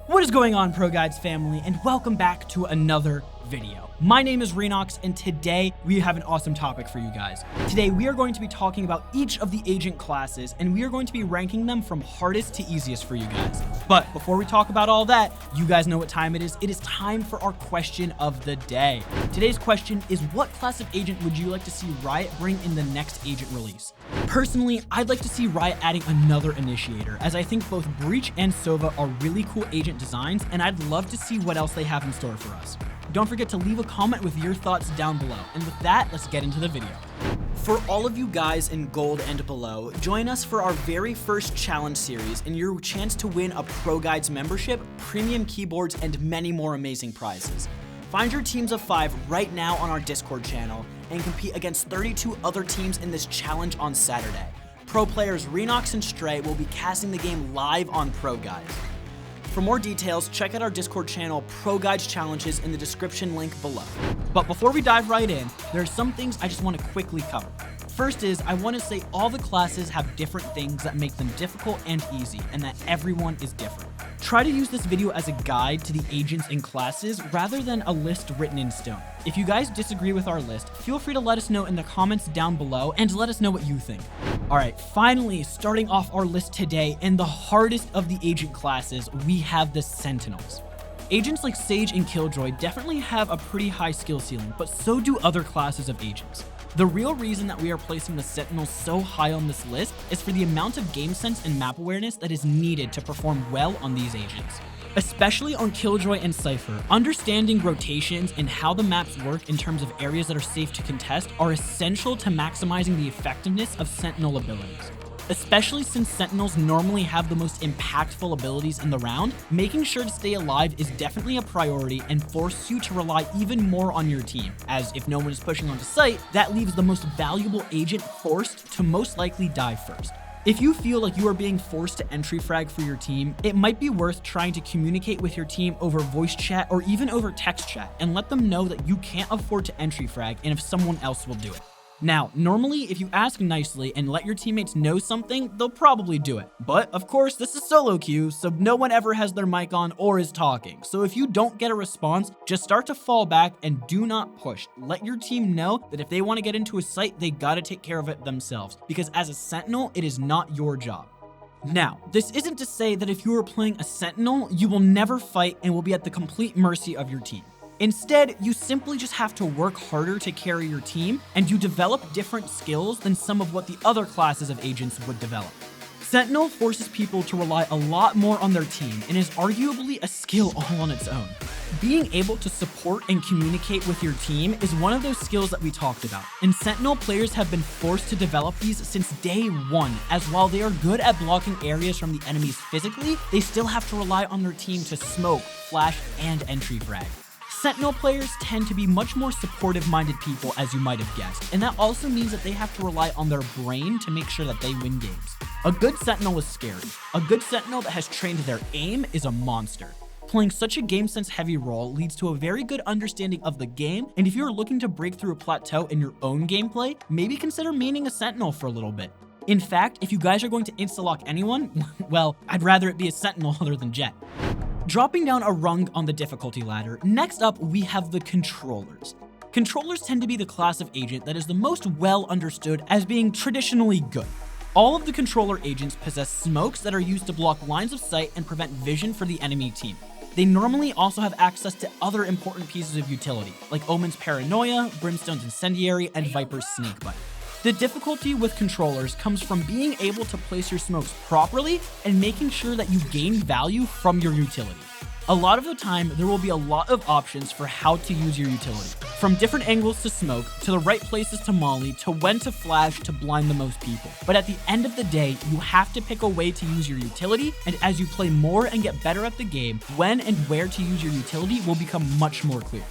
What is going on, ProGuides family, and welcome back to another video. My name is Renox, and today we have an awesome topic for you guys. Today we are going to be talking about each of the agent classes, and we are going to be ranking them from hardest to easiest for you guys. But before we talk about all that, you guys know what time it is. It is time for our question of the day. Today's question is, what class of agent would you like to see Riot bring in the next agent release? Personally, I'd like to see Riot adding another Initiator, as I think both Breach and Sova are really cool agent designs, and I'd love to see what else they have in store for us. Don't forget to leave a comment with your thoughts down below. And with that, let's get into the video. For all of you guys in gold and below, join us for our very first challenge series and your chance to win a ProGuides membership, premium keyboards, and many more amazing prizes. Find your teams of 5 right now on our Discord channel and compete against 32 other teams in this challenge on Saturday. Pro players Renox and Stray will be casting the game live on ProGuides. For more details, check out our Discord channel, ProGuides Challenges, in the description link below. But before we dive right in, there are some things I just want to quickly cover. First is, I want to say all the classes have different things that make them difficult and easy, and that everyone is different. Try to use this video as a guide to the agents and classes rather than a list written in stone. If you guys disagree with our list, feel free to let us know in the comments down below and let us know what you think. Alright, finally, starting off our list today, and the hardest of the agent classes, we have the Sentinels. Agents like Sage and Killjoy definitely have a pretty high skill ceiling, but so do other classes of agents. The real reason that we are placing the Sentinels so high on this list is for the amount of game sense and map awareness that is needed to perform well on these agents. Especially on Killjoy and Cypher, understanding rotations and how the maps work in terms of areas that are safe to contest are essential to maximizing the effectiveness of Sentinel abilities. Especially since Sentinels normally have the most impactful abilities in the round, making sure to stay alive is definitely a priority and forces you to rely even more on your team, as if no one is pushing onto site, that leaves the most valuable agent forced to most likely die first. If you feel like you are being forced to entry frag for your team, it might be worth trying to communicate with your team over voice chat or even over text chat and let them know that you can't afford to entry frag and if someone else will do it. Now, normally, if you ask nicely and let your teammates know something, they'll probably do it. But, of course, this is solo queue, so no one ever has their mic on or is talking. So if you don't get a response, just start to fall back and do not push. Let your team know that if they want to get into a site, they gotta take care of it themselves. Because as a Sentinel, it is not your job. Now, this isn't to say that if you are playing a Sentinel, you will never fight and will be at the complete mercy of your team. Instead, you simply just have to work harder to carry your team, and you develop different skills than some of what the other classes of agents would develop. Sentinel forces people to rely a lot more on their team and is arguably a skill all on its own. Being able to support and communicate with your team is one of those skills that we talked about, and Sentinel players have been forced to develop these since day one, as while they are good at blocking areas from the enemies physically, they still have to rely on their team to smoke, flash, and entry frag. Sentinel players tend to be much more supportive-minded people, as you might have guessed, and that also means that they have to rely on their brain to make sure that they win games. A good Sentinel is scary. A good Sentinel that has trained their aim is a monster. Playing such a game sense heavy role leads to a very good understanding of the game, and if you're looking to break through a plateau in your own gameplay, maybe consider maining a Sentinel for a little bit. In fact, if you guys are going to insta-lock anyone, well, I'd rather it be a Sentinel other than Jet. Dropping down a rung on the difficulty ladder, next up we have the Controllers. Controllers tend to be the class of agent that is the most well understood as being traditionally good. All of the Controller agents possess smokes that are used to block lines of sight and prevent vision for the enemy team. They normally also have access to other important pieces of utility, like Omen's Paranoia, Brimstone's Incendiary, and Viper's Snakebite. The difficulty with Controllers comes from being able to place your smokes properly and making sure that you gain value from your utility. A lot of the time, there will be a lot of options for how to use your utility. From different angles to smoke, to the right places to molly, to when to flash to blind the most people. But at the end of the day, you have to pick a way to use your utility, and as you play more and get better at the game, when and where to use your utility will become much more clear.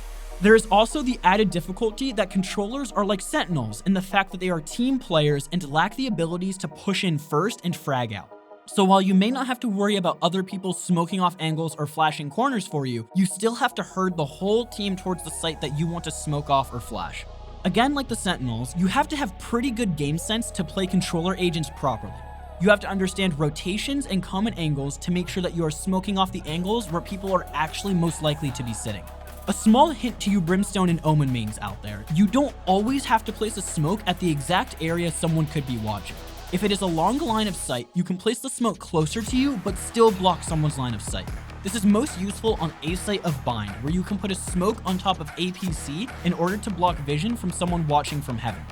There is also the added difficulty that Controllers are like Sentinels in the fact that they are team players and lack the abilities to push in first and frag out. So while you may not have to worry about other people smoking off angles or flashing corners for you, you still have to herd the whole team towards the site that you want to smoke off or flash. Again, like the Sentinels, you have to have pretty good game sense to play Controller agents properly. You have to understand rotations and common angles to make sure that you are smoking off the angles where people are actually most likely to be sitting. A small hint to you Brimstone and Omen mains out there, you don't always have to place a smoke at the exact area someone could be watching. If it is a long line of sight, you can place the smoke closer to you but still block someone's line of sight. This is most useful on A site of Bind, where you can put a smoke on top of APC in order to block vision from someone watching from heaven.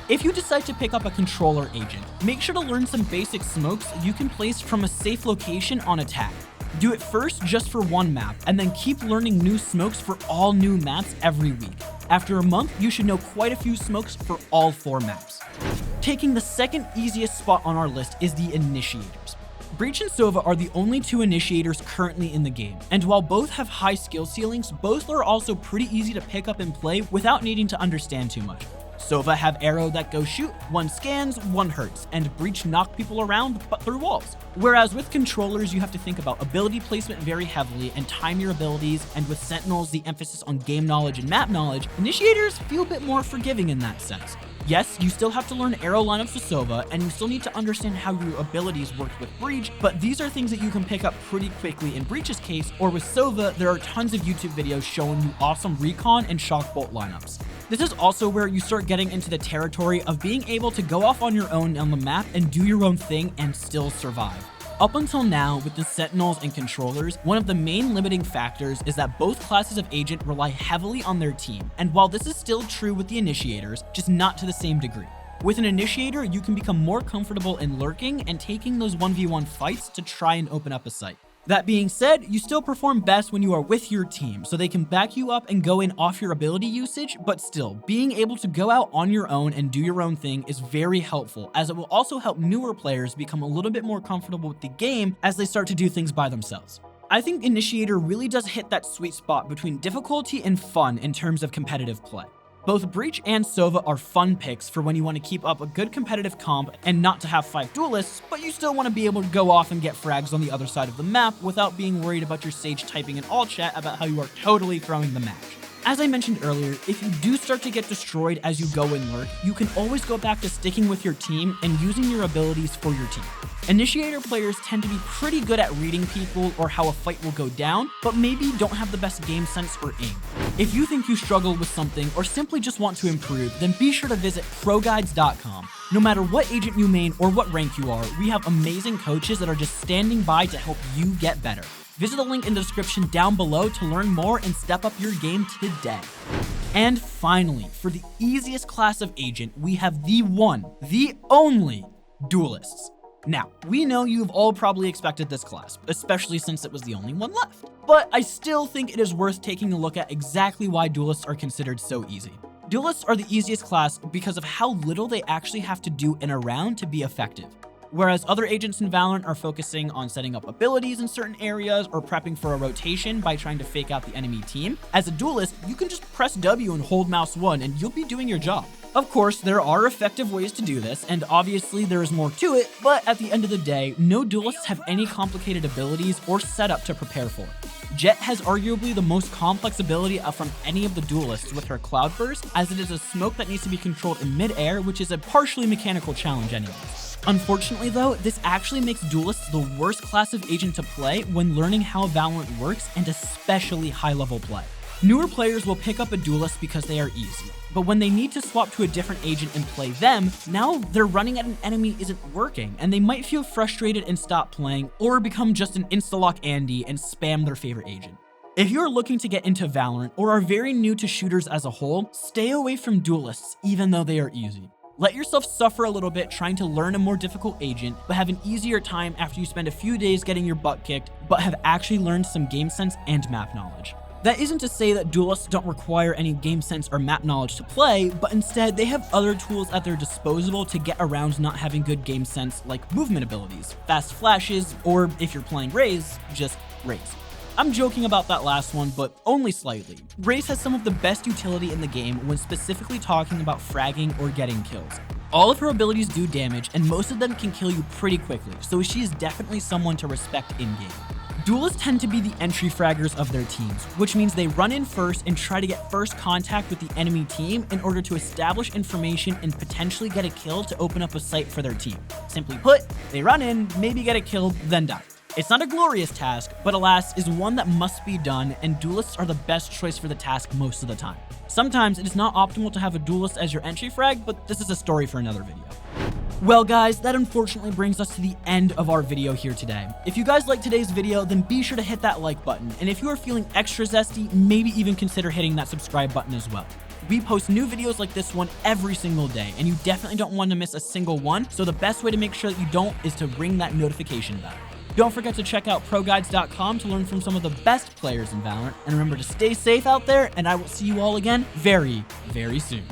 If you decide to pick up a controller agent, make sure to learn some basic smokes you can place from a safe location on attack. Do it first just for one map, and then keep learning new smokes for all new maps every week. After a month, you should know quite a few smokes for all 4 maps. Taking the second easiest spot on our list is the Initiators. Breach and Sova are the only 2 Initiators currently in the game, and while both have high skill ceilings, both are also pretty easy to pick up and play without needing to understand too much. Sova have arrow that go shoot, 1 scans, 1 hurts, and Breach knock people around but through walls. Whereas with controllers, you have to think about ability placement very heavily and time your abilities, and with Sentinels, the emphasis on game knowledge and map knowledge, Initiators feel a bit more forgiving in that sense. Yes, you still have to learn arrow lineups with Sova, and you still need to understand how your abilities work with Breach, but these are things that you can pick up pretty quickly in Breach's case, or with Sova, there are tons of YouTube videos showing you awesome recon and shock bolt lineups. This is also where you start getting into the territory of being able to go off on your own on the map and do your own thing and still survive. Up until now, with the Sentinels and controllers, one of the main limiting factors is that both classes of agent rely heavily on their team, and while this is still true with the Initiators, just not to the same degree. With an Initiator, you can become more comfortable in lurking and taking those 1v1 fights to try and open up a site. That being said, you still perform best when you are with your team, so they can back you up and go in off your ability usage, but still, being able to go out on your own and do your own thing is very helpful, as it will also help newer players become a little bit more comfortable with the game as they start to do things by themselves. I think Initiator really does hit that sweet spot between difficulty and fun in terms of competitive play. Both Breach and Sova are fun picks for when you want to keep up a good competitive comp and not to have 5 duelists, but you still want to be able to go off and get frags on the other side of the map without being worried about your Sage typing in all chat about how you are totally throwing the match. As I mentioned earlier, if you do start to get destroyed as you go and lurk, you can always go back to sticking with your team and using your abilities for your team. Initiator players tend to be pretty good at reading people or how a fight will go down, but maybe don't have the best game sense or aim. If you think you struggle with something or simply just want to improve, then be sure to visit ProGuides.com. No matter what agent you main or what rank you are, we have amazing coaches that are just standing by to help you get better. Visit the link in the description down below to learn more and step up your game today. And finally, for the easiest class of agent, we have the one, the only, Duelists. Now, we know you've all probably expected this class, especially since it was the only one left. But I still think it is worth taking a look at exactly why Duelists are considered so easy. Duelists are the easiest class because of how little they actually have to do in a round to be effective. Whereas other agents in Valorant are focusing on setting up abilities in certain areas or prepping for a rotation by trying to fake out the enemy team, as a Duelist, you can just press W and hold mouse 1 and you'll be doing your job. Of course, there are effective ways to do this, and obviously there is more to it, but at the end of the day, no Duelists have any complicated abilities or setup to prepare for. Jett has arguably the most complex ability from any of the Duelists with her Cloud Burst, as it is a smoke that needs to be controlled in mid-air, which is a partially mechanical challenge anyways. Unfortunately though, this actually makes Duelists the worst class of agent to play when learning how Valorant works, and especially high-level play. Newer players will pick up a Duelist because they are easy, but when they need to swap to a different agent and play them, now their running at an enemy isn't working, and they might feel frustrated and stop playing, or become just an insta-lock Andy and spam their favorite agent. If you're looking to get into Valorant or are very new to shooters as a whole, stay away from Duelists even though they are easy. Let yourself suffer a little bit trying to learn a more difficult agent, but have an easier time after you spend a few days getting your butt kicked, but have actually learned some game sense and map knowledge. That isn't to say that Duelists don't require any game sense or map knowledge to play, but instead they have other tools at their disposal to get around not having good game sense, like movement abilities, fast flashes, or if you're playing Raze, just Raze. I'm joking about that last one, but only slightly. Raze has some of the best utility in the game when specifically talking about fragging or getting kills. All of her abilities do damage, and most of them can kill you pretty quickly, so she is definitely someone to respect in-game. Duelists tend to be the entry fraggers of their teams, which means they run in first and try to get first contact with the enemy team in order to establish information and potentially get a kill to open up a site for their team. Simply put, they run in, maybe get a kill, then die. It's not a glorious task, but alas, is one that must be done, and duelists are the best choice for the task most of the time. Sometimes it is not optimal to have a duelist as your entry frag, but this is a story for another video. Well guys, that unfortunately brings us to the end of our video here today. If you guys liked today's video, then be sure to hit that like button, and if you are feeling extra zesty, maybe even consider hitting that subscribe button as well. We post new videos like this one every single day, and you definitely don't want to miss a single one, so the best way to make sure that you don't is to ring that notification bell. Don't forget to check out ProGuides.com to learn from some of the best players in Valorant, and remember to stay safe out there, and I will see you all again very, very soon.